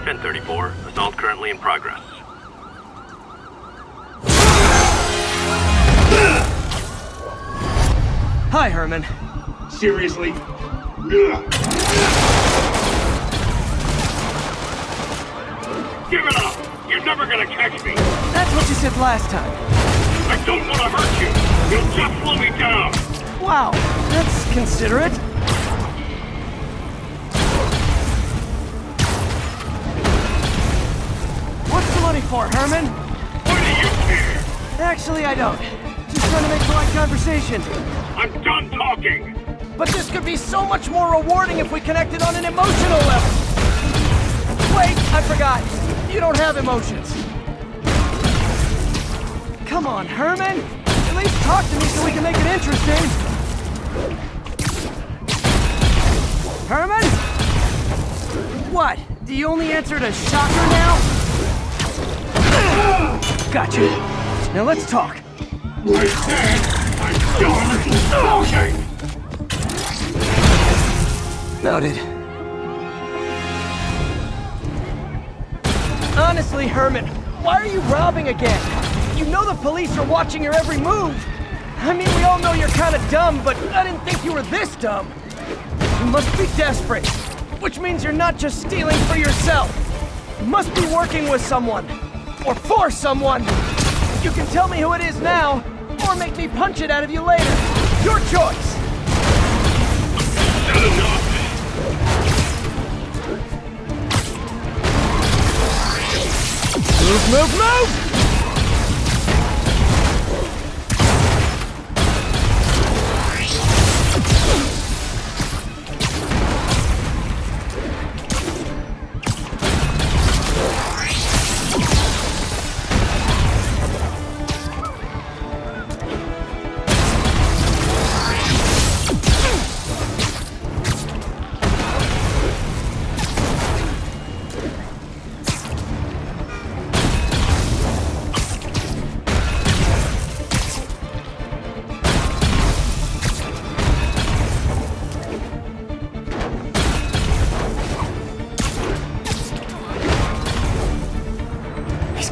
1034. Assault currently in progress. Hi, Herman. Seriously? Give it up! You're never gonna catch me! That's what you said last time. I don't want to hurt you! You'll just slow me down! Wow, that's considerate. What's the money for, Herman? What do you care? Actually, I don't. Just trying to make polite conversation. I'm done talking! But this could be so much more rewarding if we connected on an emotional level. Wait, I forgot. You don't have emotions. Come on, Herman. At least talk to me so we can make it interesting. Herman? What? Do you only answer to shocker now? Gotcha. Now let's talk. I said I'm done talking! Noted. Honestly, Herman, why are you robbing again? You know the police are watching your every move. I mean, we all know you're kind of dumb, but I didn't think you were this dumb. You must be desperate, which means you're not just stealing for yourself. You must be working with someone, or for someone. You can tell me who it is now, or make me punch it out of you later. Your choice. Not enough! Move, move, move!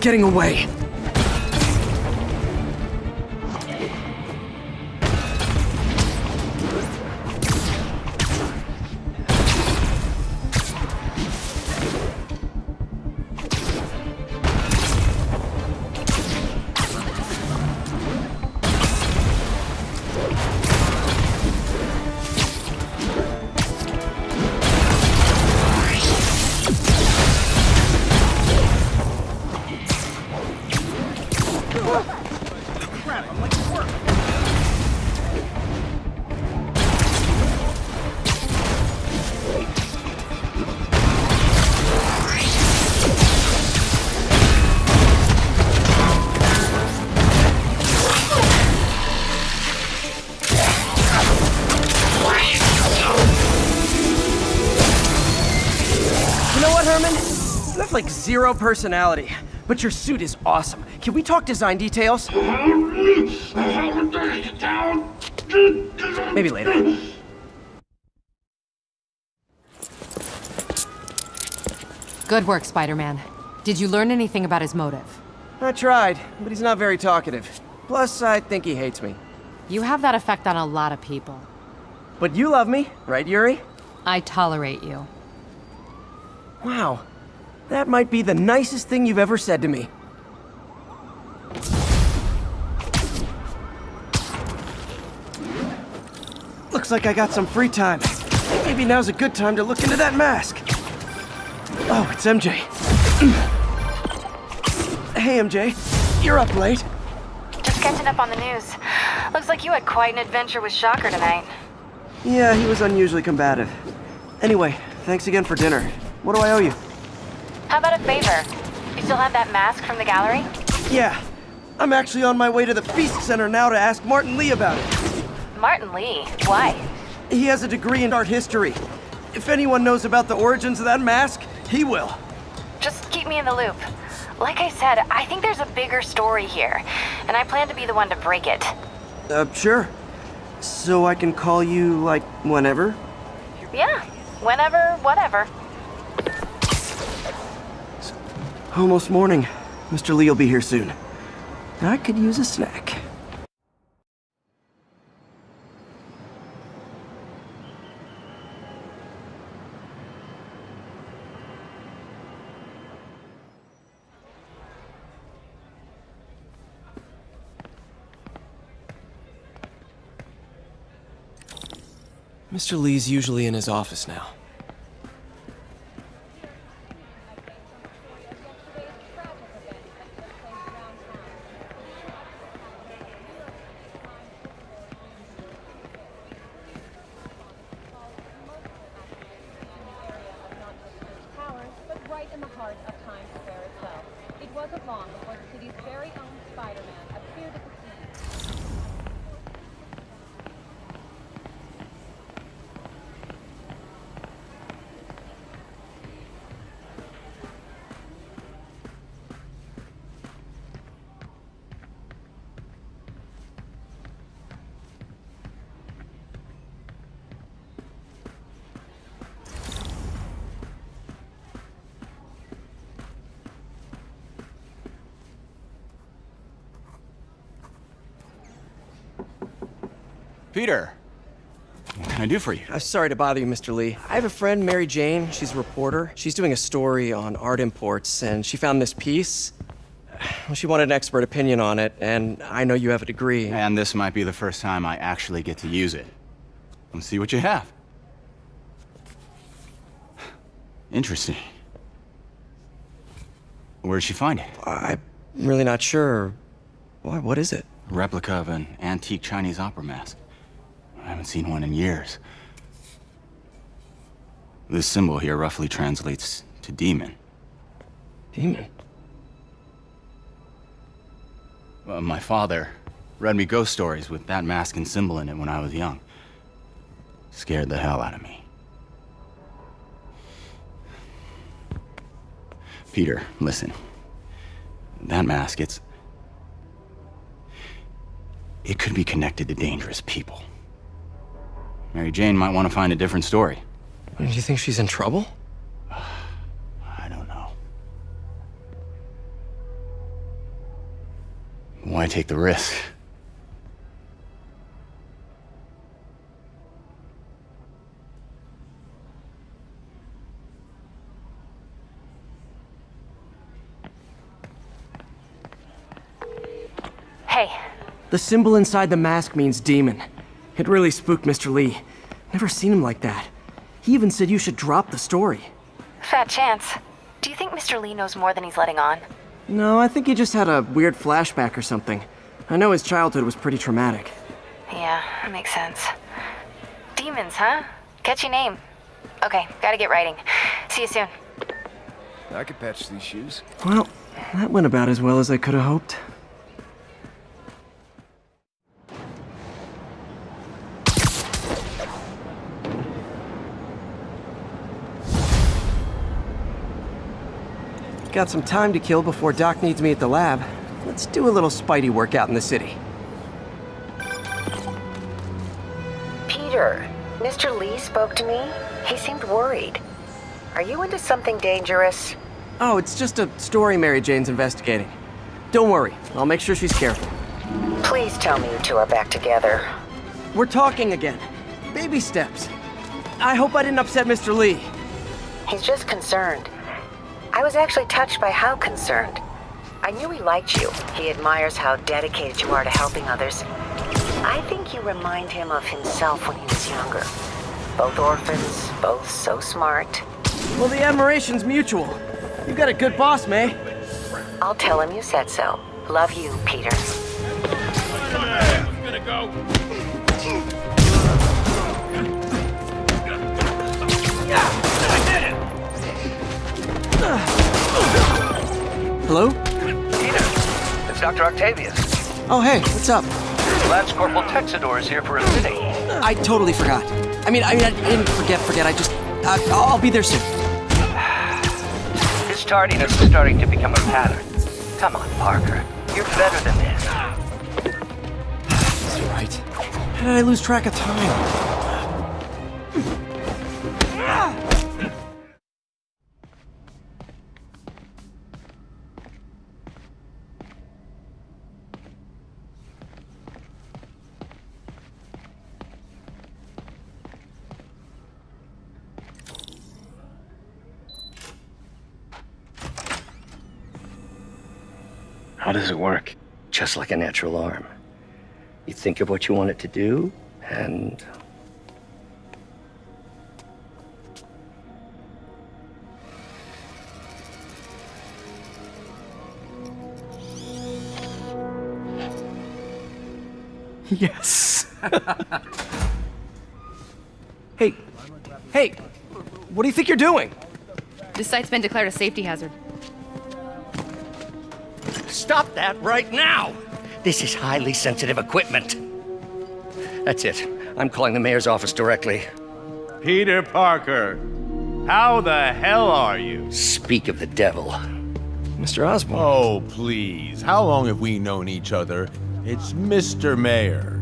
Getting away. Like zero personality, but your suit is awesome. Can we talk design details? Maybe later. Good work, Spider-Man. Did you learn anything about his motive? I tried, but he's not very talkative. Plus, I think he hates me. You have that effect on a lot of people. But you love me, right, Yuri? I tolerate you. Wow. That might be the nicest thing you've ever said to me. Looks like I got some free time. Maybe now's a good time to look into that mask. Oh, it's MJ. Hey, MJ. You're up late. Just catching up on the news. Looks like you had quite an adventure with Shocker tonight. Yeah, he was unusually combative. Anyway, thanks again for dinner. What do I owe you? How about a favor? You still have that mask from the gallery? Yeah. I'm actually on my way to the Feast Center now to ask Martin Lee about it. Martin Lee? Why? He has a degree in art history. If anyone knows about the origins of that mask, he will. Just keep me in the loop. Like I said, I think there's a bigger story here, and I plan to be the one to break it. Sure. So I can call you, like, whenever? Yeah, whenever, whatever. Almost morning. Mr. Lee will be here soon. I could use a snack. Mr. Lee's usually in his office now. But right in the heart of Times Square itself. It wasn't long before the city's very own Spider-Man appeared at the scene. Peter, what can I do for you? I'm sorry to bother you, Mr. Lee. I have a friend, Mary Jane. She's a reporter. She's doing a story on art imports, and she found this piece. Well, she wanted an expert opinion on it, and I know you have a degree. And this might be the first time I actually get to use it. Let's see what you have. Interesting. Where did she find it? I'm really not sure. Why, what is it? A replica of an antique Chinese opera mask. I haven't seen one in years. This symbol here roughly translates to demon. Demon? My father read me ghost stories with that mask and symbol in it when I was young. Scared the hell out of me. Peter, listen. That mask, it could be connected to dangerous people. Mary Jane might want to find a different story. Do you think she's in trouble? I don't know. Why take the risk? Hey, The symbol inside the mask means demon. It really spooked Mr. Lee. Never seen him like that. He even said you should drop the story. fat chance. Do you think Mr. Lee knows more than he's letting on? No, I think he just had a weird flashback or something. I know his childhood was pretty traumatic. Yeah, that makes sense. Demons, huh? Catchy name. Okay, gotta get writing. See you soon. I could patch these shoes. Well, that went about as well as I could have hoped. Got some time to kill before Doc needs me at the lab. Let's do a little Spidey workout in the city. Peter, Mr. Lee spoke to me. He seemed worried. Are you into something dangerous? Oh, it's just a story Mary Jane's investigating. Don't worry, I'll make sure she's careful. Please tell me you two are back together. We're talking again. Baby steps. I hope I didn't upset Mr. Lee. He's just concerned. I was actually touched by how concerned. I knew he liked you. He admires how dedicated you are to helping others. I think you remind him of himself when he was younger. Both orphans, both so smart. Well, the admiration's mutual. You got a good boss, May. I'll tell him you said so. Love you, Peter. I'm gonna go. Hello? Peter, it's Dr. Octavius. Oh, hey, what's up? Lance Corporal Texador is here for a fitting. I totally forgot. I mean, I didn't forget. I just... I'll be there soon. His tardiness is starting to become a pattern. Come on, Parker. You're better than this. That's right. How did I lose track of time? How does it work? Just like a natural arm. You think of what you want it to do, and... Yes. Hey, what do you think you're doing? This site's been declared a safety hazard. Stop that right now! This is highly sensitive equipment. That's it. I'm calling the mayor's office directly. Peter Parker, how the hell are you? Speak of the devil. Mr. Osborn. Oh, please. How long have we known each other? It's Mr. Mayor.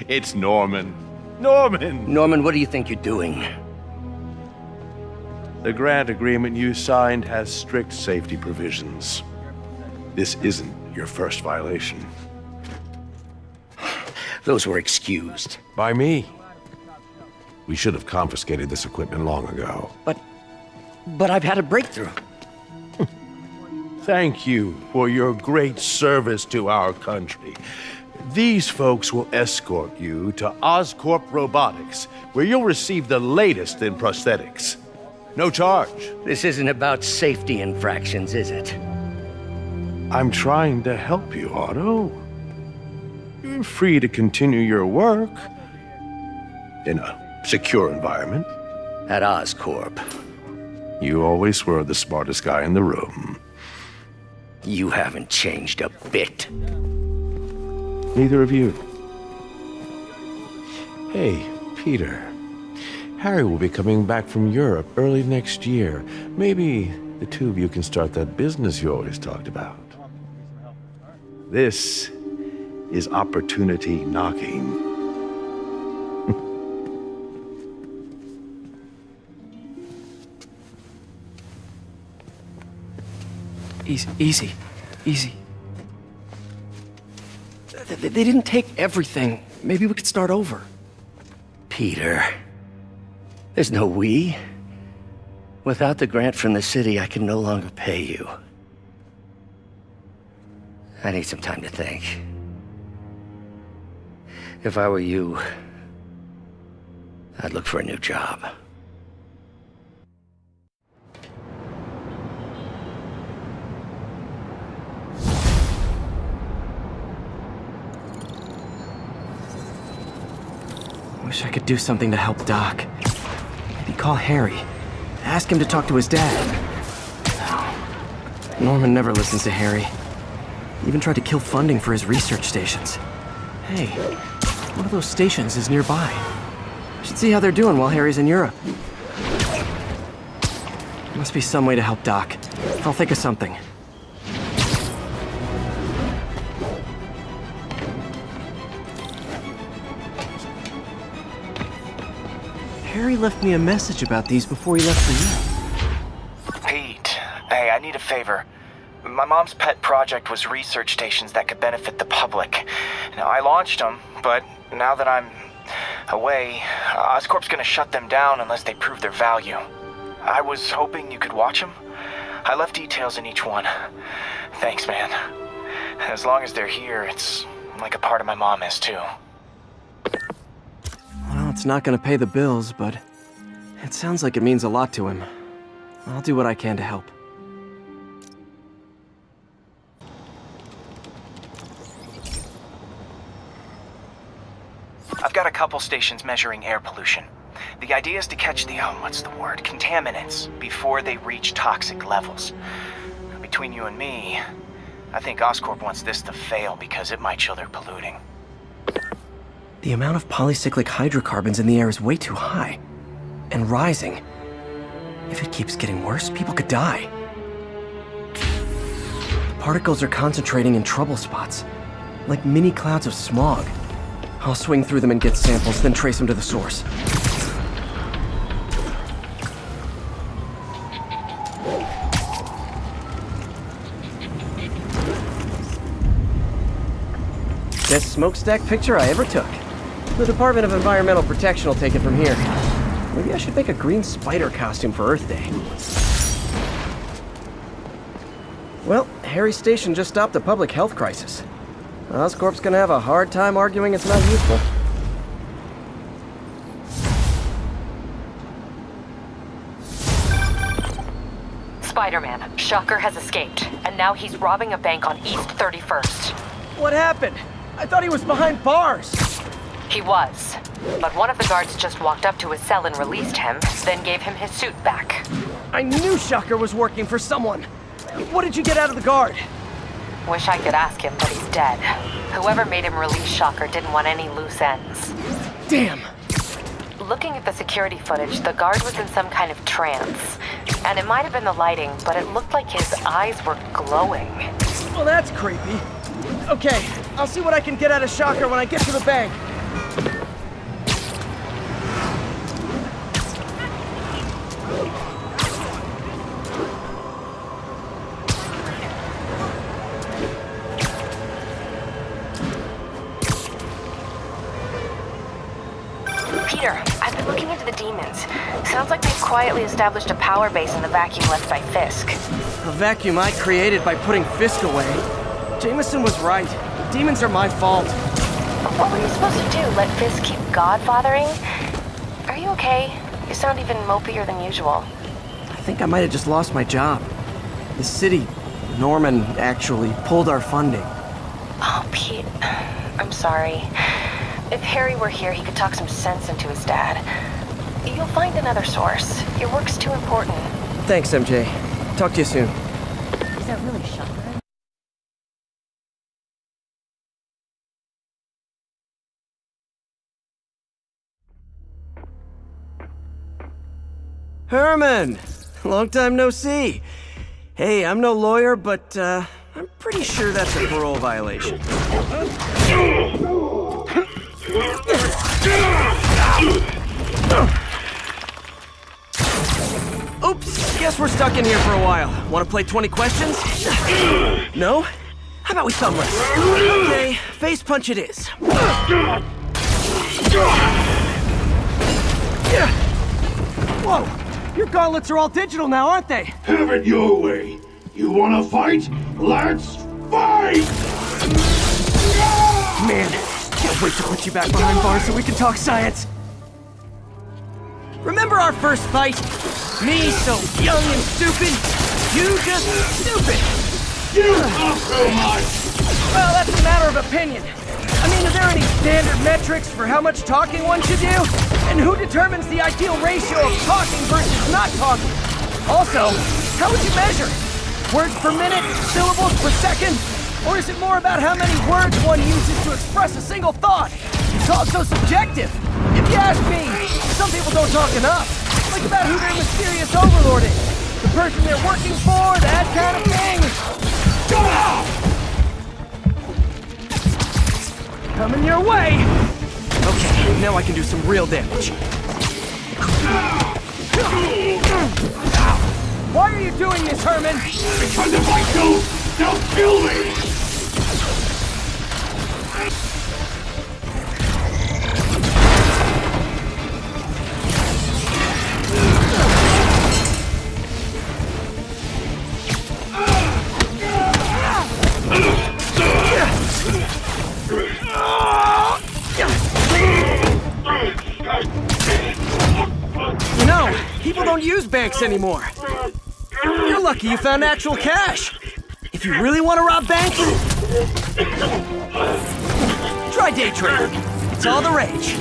It's Norman. Norman! Norman, what do you think you're doing? The grant agreement you signed has strict safety provisions. This isn't your first violation. Those were excused. By me. We should have confiscated this equipment long ago. But I've had a breakthrough. Thank you for your great service to our country. These folks will escort you to Oscorp Robotics, where you'll receive the latest in prosthetics. No charge. This isn't about safety infractions, is it? I'm trying to help you, Otto. You're free to continue your work in a secure environment. At Oscorp. You always were the smartest guy in the room. You haven't changed a bit. Neither of you. Hey, Peter. Harry will be coming back from Europe early next year. Maybe the two of you can start that business you always talked about. This is opportunity knocking. Easy. They didn't take everything. Maybe we could start over. Peter, there's no we. Without the grant from the city, I can no longer pay you. I need some time to think. If I were you, I'd look for a new job. Wish I could do something to help Doc. Maybe call Harry. Ask him to talk to his dad. Norman never listens to Harry. He even tried to kill funding for his research stations. Hey, one of those stations is nearby. Should see how they're doing while Harry's in Europe. Must be some way to help Doc. I'll think of something. Harry left me a message about these before he left for you. Pete, hey, I need a favor. My mom's pet project was research stations that could benefit the public. Now, I launched them, but now that I'm away, Oscorp's gonna shut them down unless they prove their value. I was hoping you could watch them. I left details in each one. Thanks, man. As long as they're here, it's like a part of my mom is, too. Well, it's not gonna pay the bills, but it sounds like it means a lot to him. I'll do what I can to help. I've got a couple stations measuring air pollution. The idea is to catch the, contaminants before they reach toxic levels. Between you and me, I think Oscorp wants this to fail because it might show they're polluting. The amount of polycyclic hydrocarbons in the air is way too high. And rising. If it keeps getting worse, people could die. The particles are concentrating in trouble spots, like mini clouds of smog. I'll swing through them and get samples, then trace them to the source. Best smokestack picture I ever took. The Department of Environmental Protection will take it from here. Maybe I should make a green spider costume for Earth Day. Well, Harry's station just stopped a public health crisis. Oscorp's gonna have a hard time arguing it's not useful. Spider-Man, Shocker has escaped, and now he's robbing a bank on East 31st. What happened? I thought he was behind bars. He was, but one of the guards just walked up to his cell and released him, then gave him his suit back. I knew Shocker was working for someone. What did you get out of the guard? Wish I could ask him, but he's dead. Whoever made him release Shocker didn't want any loose ends. Damn. Looking at the security footage, the guard was in some kind of trance. And it might have been the lighting, but it looked like his eyes were glowing. Well, that's creepy. Okay, I'll see what I can get out of Shocker when I get to the bank. Peter, I've been looking into the demons. Sounds like they've quietly established a power base in the vacuum left by Fisk. A vacuum I created by putting Fisk away. Jameson was right. Demons are my fault. What were you supposed to do? Let Fisk keep godfathering? Are you okay? You sound even mopier than usual. I think I might have just lost my job. The city, Norman, actually pulled our funding. Oh, Pete. I'm sorry. If Harry were here, he could talk some sense into his dad. You'll find another source. Your work's too important. Thanks, MJ. Talk to you soon. Is that really Shocker? Herman! Long time no see. Hey, I'm no lawyer, but I'm pretty sure that's a parole violation. Oops, guess we're stuck in here for a while. Want to play 20 questions? No? How about we thumb wrestle? Okay, face punch it is. Whoa! Your gauntlets are all digital now, aren't they? Have it your way. You wanna fight? Let's fight! Man, can't wait to put you back behind bars so we can talk science. Remember our first fight? Me so young and stupid, you just stupid. You talk so much! Well, that's a matter of opinion. I mean, are there any standard metrics for how much talking one should do? And who determines the ideal ratio of talking versus not talking? Also, how would you measure? Words per minute? Syllables per second? Or is it more about how many words one uses to express a single thought? It's all so subjective. If you ask me, some people don't talk enough. Like about who their mysterious overlord is. The person they're working for, that kind of thing. Coming your way! Okay, now I can do some real damage. Why are you doing this, Herman? Because if I don't, they'll kill me! You know, people don't use banks anymore. You're lucky you found actual cash. If you really want to rob banks, try day trading. It's all the rage.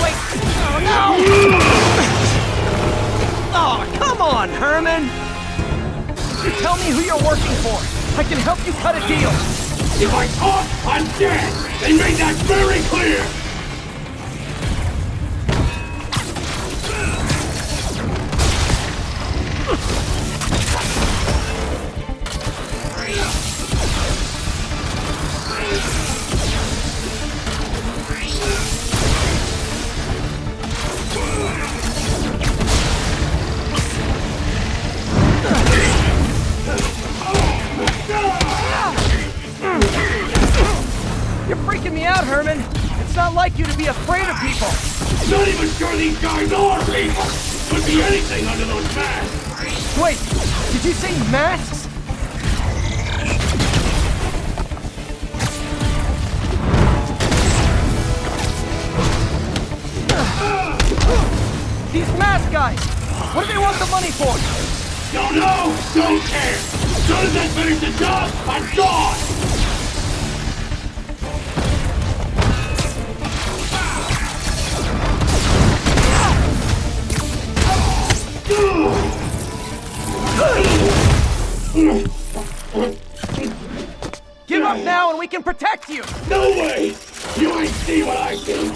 Wait. Oh, no! Oh, come on, Herman! Tell me who you're working for. I can help you cut a deal. If I talk, I'm dead! They made that very clear! You're freaking me out, Herman. It's not like you to be afraid of people. Not even sure these guys are people! Could be anything under those masks! Wait, did you say masks? These mask guys! What do they want the money for? Don't know! Don't care! As soon as I finish the job, I'm gone! Give up now and we can protect you! No way! You ain't see what I do!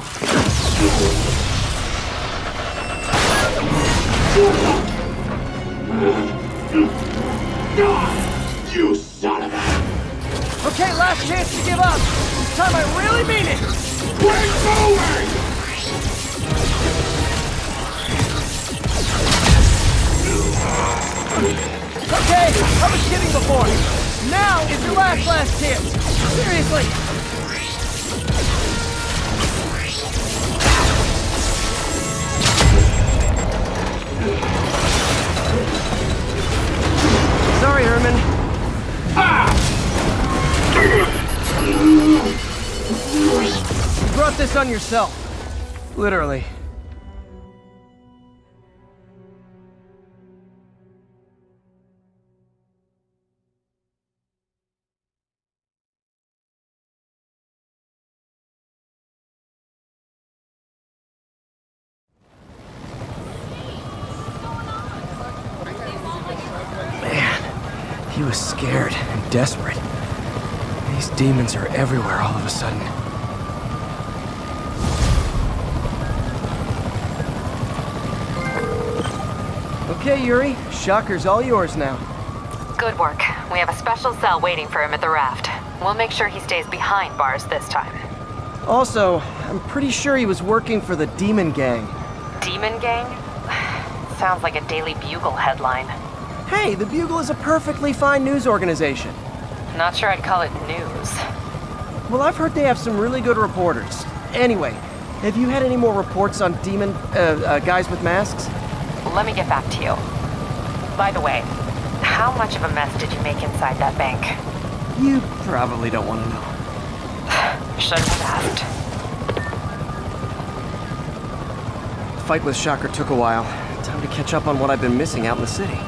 You son of a... Okay, last chance to give up. This time I really mean it. We're going! Okay, I was kidding before. Now is your last chance. Seriously. Sorry, Herman. You brought this on yourself. Literally. He was scared and desperate. These demons are everywhere all of a sudden. Okay, Yuri. Shocker's all yours now. Good work. We have a special cell waiting for him at the raft. We'll make sure he stays behind bars this time. Also, I'm pretty sure he was working for the Demon Gang. Demon Gang? Sounds like a Daily Bugle headline. Hey, the Bugle is a perfectly fine news organization. Not sure I'd call it news. Well, I've heard they have some really good reporters. Anyway, have you had any more reports on demon, guys with masks? Let me get back to you. By the way, how much of a mess did you make inside that bank? You probably don't want to know. Shouldn't have asked. The fight with Shocker took a while. Time to catch up on what I've been missing out in the city.